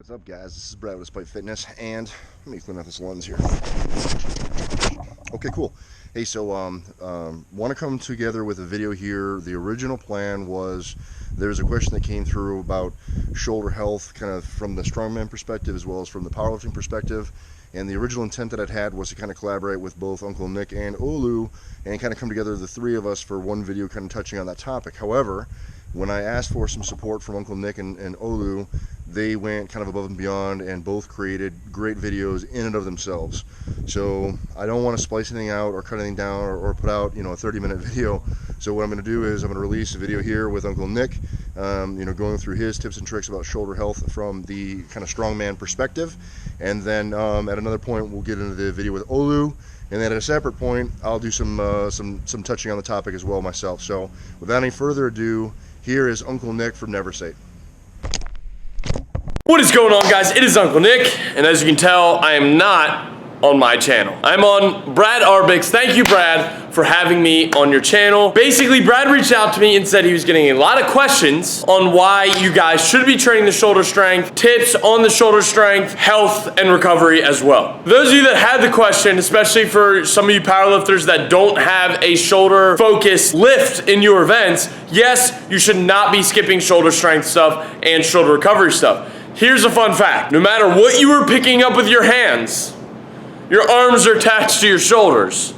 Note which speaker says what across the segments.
Speaker 1: What's up, guys? This is Brad with Spite Fitness, and let me clean out this lens here. Okay, cool. Hey, so want to come together with a video here. The original plan was there's a question that came through about shoulder health, kind of from the strongman perspective as well as from the powerlifting perspective. And the original intent that I'd had was to kind of collaborate with both Uncle Nic and Olu and kind of come together, the three of us, for one video kind of touching on that topic. However, when I asked for some support from Uncle Nic and Olu, they went kind of above and beyond and both created great videos in and of themselves. So I don't want to splice anything out or cut anything down or put out, you know, a 30-minute video. So what I'm going to do is I'm going to release a video here with Uncle Nic, you know, going through his tips and tricks about shoulder health from the kind of strongman perspective. And then at another point we'll get into the video with Olu. And then at a separate point, I'll do some touching on the topic as well myself. So without any further ado, here is Uncle Nic from Never Say.
Speaker 2: What is going on, guys? It is Uncle Nic, and as you can tell, I am not on my channel. I'm on Brad Arbic's. Thank you, Brad, for having me on your channel. Basically, Brad reached out to me and said he was getting a lot of questions on why you guys should be training the shoulder strength, tips on the shoulder strength, health, and recovery as well. Those of you that had the question, especially for some of you powerlifters that don't have a shoulder focused lift in your events, yes, you should not be skipping shoulder strength stuff and shoulder recovery stuff. Here's a fun fact. No matter what you are picking up with your hands, your arms are attached to your shoulders.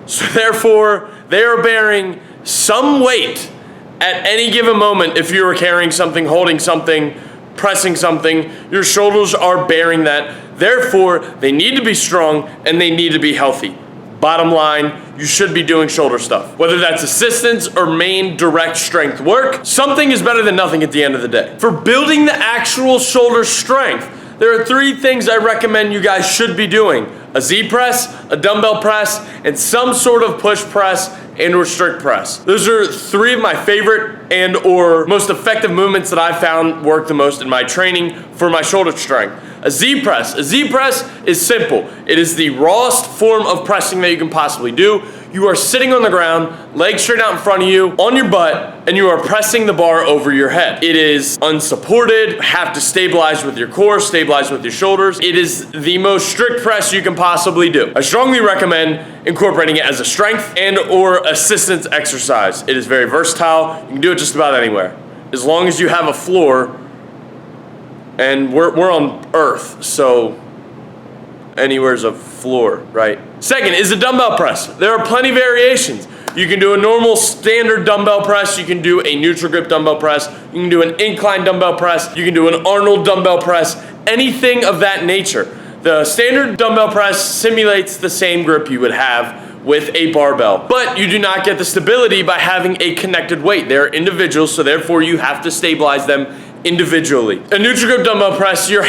Speaker 2: So therefore, they are bearing some weight at any given moment. If you are carrying something, holding something, pressing something, your shoulders are bearing that. Therefore, they need to be strong and they need to be healthy. Bottom line, you should be doing shoulder stuff. Whether that's assistance or main direct strength work, something is better than nothing at the end of the day. For building the actual shoulder strength, there are three things I recommend you guys should be doing: a Z press, a dumbbell press, and some sort of push press and or strict press. Those are three of my favorite and or most effective movements that I found work the most in my training for my shoulder strength. A Z press. A Z press is simple. It is the rawest form of pressing that you can possibly do. You are sitting on the ground, legs straight out in front of you, on your butt, and you are pressing the bar over your head. It is unsupported, have to stabilize with your core, stabilize with your shoulders. It is the most strict press you can possibly do. I strongly recommend incorporating it as a strength and or assistance exercise. It is very versatile. You can do it just about anywhere. As long as you have a floor, and we're on earth, so anywhere's a floor, right? Second is a dumbbell press. There are plenty of variations. You can do a normal standard dumbbell press. You can do a neutral grip dumbbell press. You can do an incline dumbbell press. You can do an Arnold dumbbell press. Anything of that nature. The standard dumbbell press simulates the same grip you would have with a barbell, but you do not get the stability by having a connected weight. They're individuals, so therefore you have to stabilize them individually. A neutral grip dumbbell press, your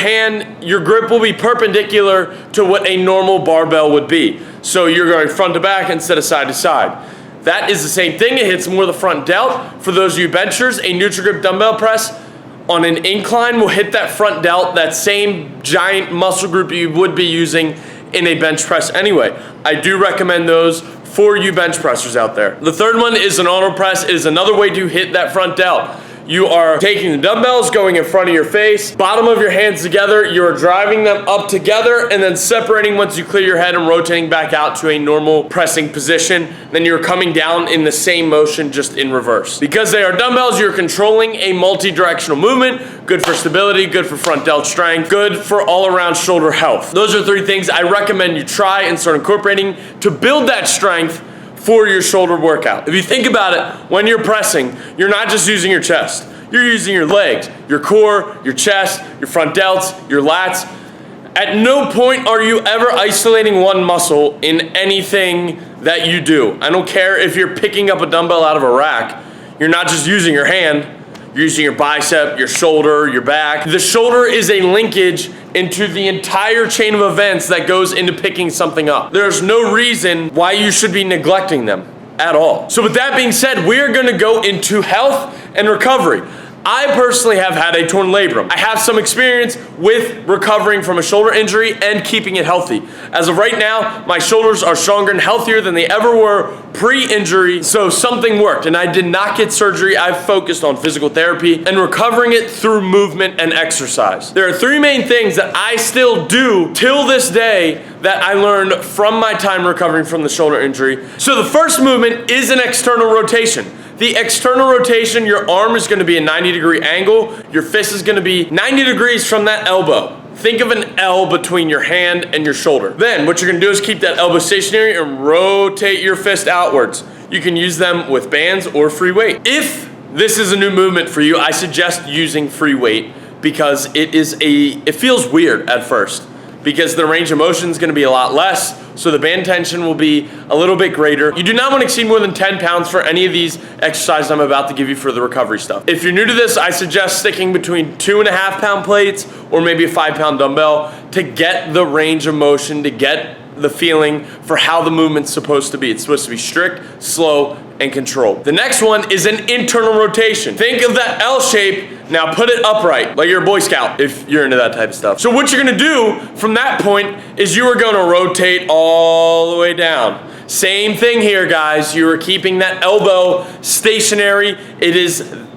Speaker 2: grip will be perpendicular to what a normal barbell would be. So you're going front to back instead of side to side. That is the same thing. It hits more the front delt. For those of you benchers, a neutral grip dumbbell press on an incline will hit that front delt, that same giant muscle group you would be using in a bench press anyway. I do recommend those for you bench pressers out there. The third one is an Arnold press. It is another way to hit that front delt. You are taking the dumbbells, going in front of your face, bottom of your hands together, you're driving them up together and then separating once you clear your head and rotating back out to a normal pressing position. Then you're coming down in the same motion, just in reverse. Because they are dumbbells, you're controlling a multi-directional movement, good for stability, good for front delt strength, good for all around shoulder health. Those are three things I recommend you try and start incorporating to build that strength for your shoulder workout. If you think about it, when you're pressing, you're not just using your chest. You're using your legs, your core, your chest, your front delts, your lats. At no point are you ever isolating one muscle in anything that you do. I don't care if you're picking up a dumbbell out of a rack. You're not just using your hand. You're using your bicep, your shoulder, your back. The shoulder is a linkage into the entire chain of events that goes into picking something up. There's no reason why you should be neglecting them at all. So with that being said, we are gonna go into health and recovery. I personally have had a torn labrum. I have some experience with recovering from a shoulder injury and keeping it healthy. As of right now, my shoulders are stronger and healthier than they ever were pre-injury, so something worked, and I did not get surgery. I've focused on physical therapy and recovering it through movement and exercise. There are three main things that I still do till this day that I learned from my time recovering from the shoulder injury. So the first movement is an external rotation. The external rotation, your arm is going to be a 90-degree angle. Your fist is going to be 90 degrees from that elbow. Think of an L between your hand and your shoulder. Then what you're going to do is keep that elbow stationary and rotate your fist outwards. You can use them with bands or free weight. If this is a new movement for you, I suggest using free weight because it feels weird at first, because the range of motion is going to be a lot less, so the band tension will be a little bit greater. You do not want to exceed more than 10 pounds for any of these exercises I'm about to give you for the recovery stuff. If you're new to this, I suggest sticking between 2.5 pound plates or maybe a 5 pound dumbbell to get the range of motion, to get the feeling for how the movement's supposed to be. It's supposed to be strict, slow, and controlled. The next one is an internal rotation. Think of that L shape. Now put it upright, like you're a Boy Scout, if you're into that type of stuff. So what you're gonna do from that point is you are gonna rotate all the way down. Same thing here, guys. You are keeping that elbow stationary.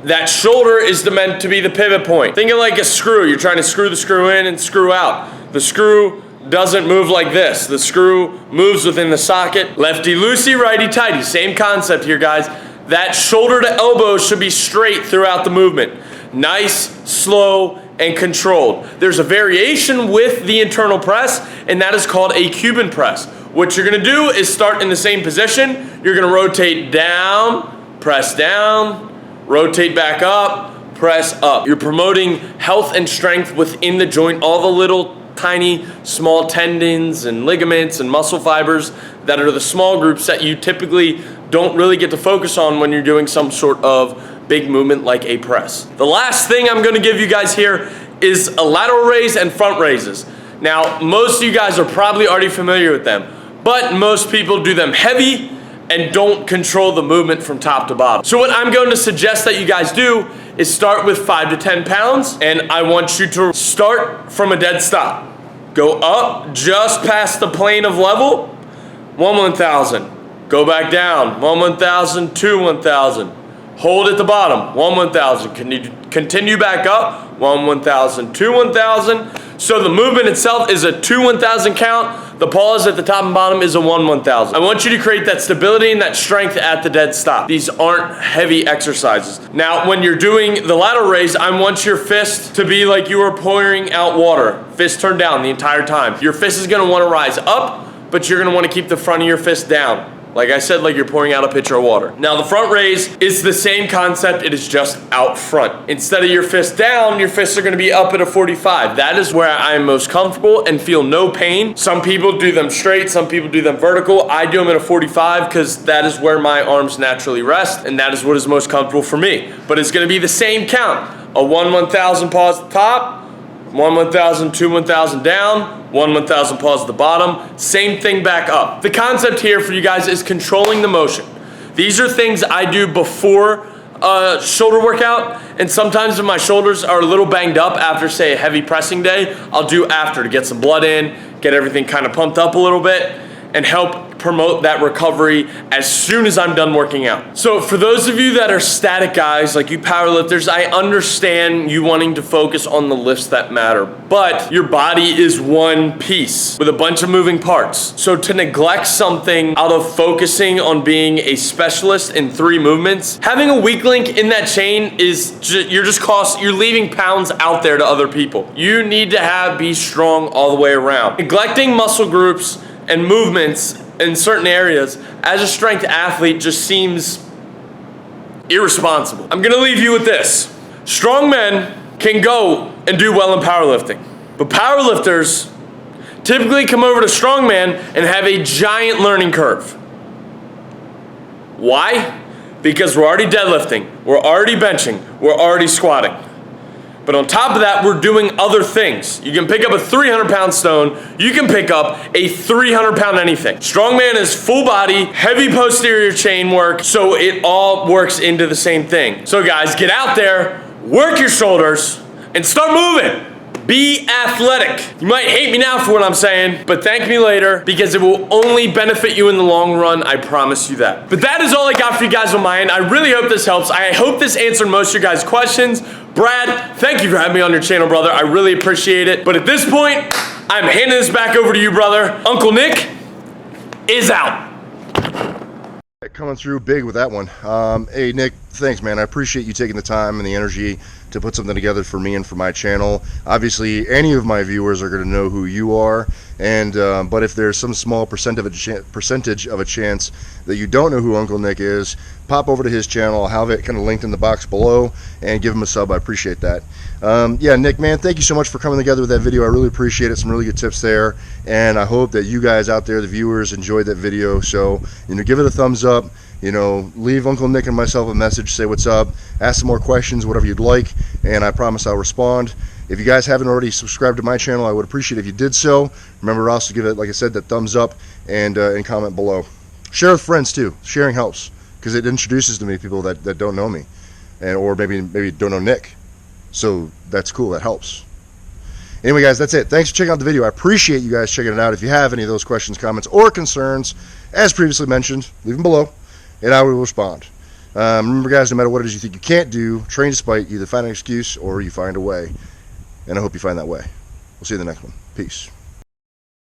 Speaker 2: That shoulder is meant to be the pivot point. Think of like a screw. You're trying to screw the screw in and screw out. The screw doesn't move like this. The screw moves within the socket. Lefty loosey, righty tighty. Same concept here, guys. That shoulder to elbow should be straight throughout the movement. Nice, slow, and controlled. There's a variation with the internal press, and that is called a Cuban press. What you're gonna do is start in the same position. You're gonna rotate down, press down, rotate back up, press up. You're promoting health and strength within the joint, all the little tiny small tendons and ligaments and muscle fibers that are the small groups that you typically don't really get to focus on when you're doing some sort of big movement like a press. The last thing I'm going to give you guys here is a lateral raise and front raises. Now, most of you guys are probably already familiar with them, but most people do them heavy and don't control the movement from top to bottom. So what I'm going to suggest that you guys do is start with 5 to 10 pounds, and I want you to start from a dead stop. Go up just past the plane of level, 1,000. Go back down, 1,000, 2,000. Hold at the bottom, 1,000. Continue back up, 1,000, 2,000. So the movement itself is a 2,000 count. The pause at the top and bottom is a 1,000. I want you to create that stability and that strength at the dead stop. These aren't heavy exercises. Now, when you're doing the lateral raise, I want your fist to be like you are pouring out water. Fist turned down the entire time. Your fist is gonna wanna rise up, but you're gonna wanna keep the front of your fist down. Like I said, like you're pouring out a pitcher of water. Now the front raise is the same concept, it is just out front. Instead of your fist down, your fists are gonna be up at a 45. That is where I am most comfortable and feel no pain. Some people do them straight, some people do them vertical. I do them at a 45 because that is where my arms naturally rest, and that is what is most comfortable for me. But it's gonna be the same count. A 1,000 pause at the top, 1,000, 2,000 down, 1,000 pause at the bottom, same thing back up. The concept here for you guys is controlling the motion. These are things I do before a shoulder workout, and sometimes if my shoulders are a little banged up after, say, a heavy pressing day, I'll do after to get some blood in, get everything kind of pumped up a little bit, and help promote that recovery as soon as I'm done working out. So for those of you that are static guys, like you powerlifters, I understand you wanting to focus on the lifts that matter, but your body is one piece with a bunch of moving parts. So to neglect something out of focusing on being a specialist in 3 movements, having a weak link in that chain is you're leaving pounds out there to other people. You need to be strong all the way around. Neglecting muscle groups and movements in certain areas as a strength athlete just seems irresponsible. I'm gonna leave you with this. Strong men can go and do well in powerlifting, but powerlifters typically come over to strongman and have a giant learning curve. Why? Because we're already deadlifting, we're already benching, we're already squatting. But on top of that, we're doing other things. You can pick up a 300-pound stone. You can pick up a 300-pound anything. Strongman is full body, heavy posterior chain work, so it all works into the same thing. So guys, get out there, work your shoulders, and start moving. Be athletic. You might hate me now for what I'm saying, but thank me later because it will only benefit you in the long run, I promise you that. But that is all I got for you guys on my end. I really hope this helps. I hope this answered most of your guys' questions. Brad, thank you for having me on your channel, brother. I really appreciate it. But at this point, I'm handing this back over to you, brother. Uncle Nic is out.
Speaker 1: Coming through big with that one. Hey, Nick, thanks, man. I appreciate you taking the time and the energy to put something together for me and for my channel. Obviously, any of my viewers are going to know who you are, and but if there's some small percentage of a chance that you don't know who Uncle Nic is, pop over to his channel. I'll have it kind of linked in the box below, and give him a sub. I appreciate that. Yeah, Nick, man, thank you so much for coming together with that video. I really appreciate it. Some really good tips there, and I hope that you guys out there, the viewers, enjoyed that video. So, give it a thumbs up. Leave Uncle Nic and myself a message, say what's up, ask some more questions, whatever you'd like, and I promise I'll respond. If you guys haven't already subscribed to my channel, I would appreciate if you did so. Remember to also give it, like I said, that thumbs up and comment below. Share with friends too. Sharing helps because it introduces to me people that don't know me, or maybe don't know Nick. So that's cool. That helps. Anyway, guys, that's it. Thanks for checking out the video. I appreciate you guys checking it out. If you have any of those questions, comments, or concerns, as previously mentioned, leave them below, and I will respond. Remember, guys, no matter what it is you think you can't do, train despite, you either find an excuse or you find a way. And I hope you find that way. We'll see you in the next one. Peace.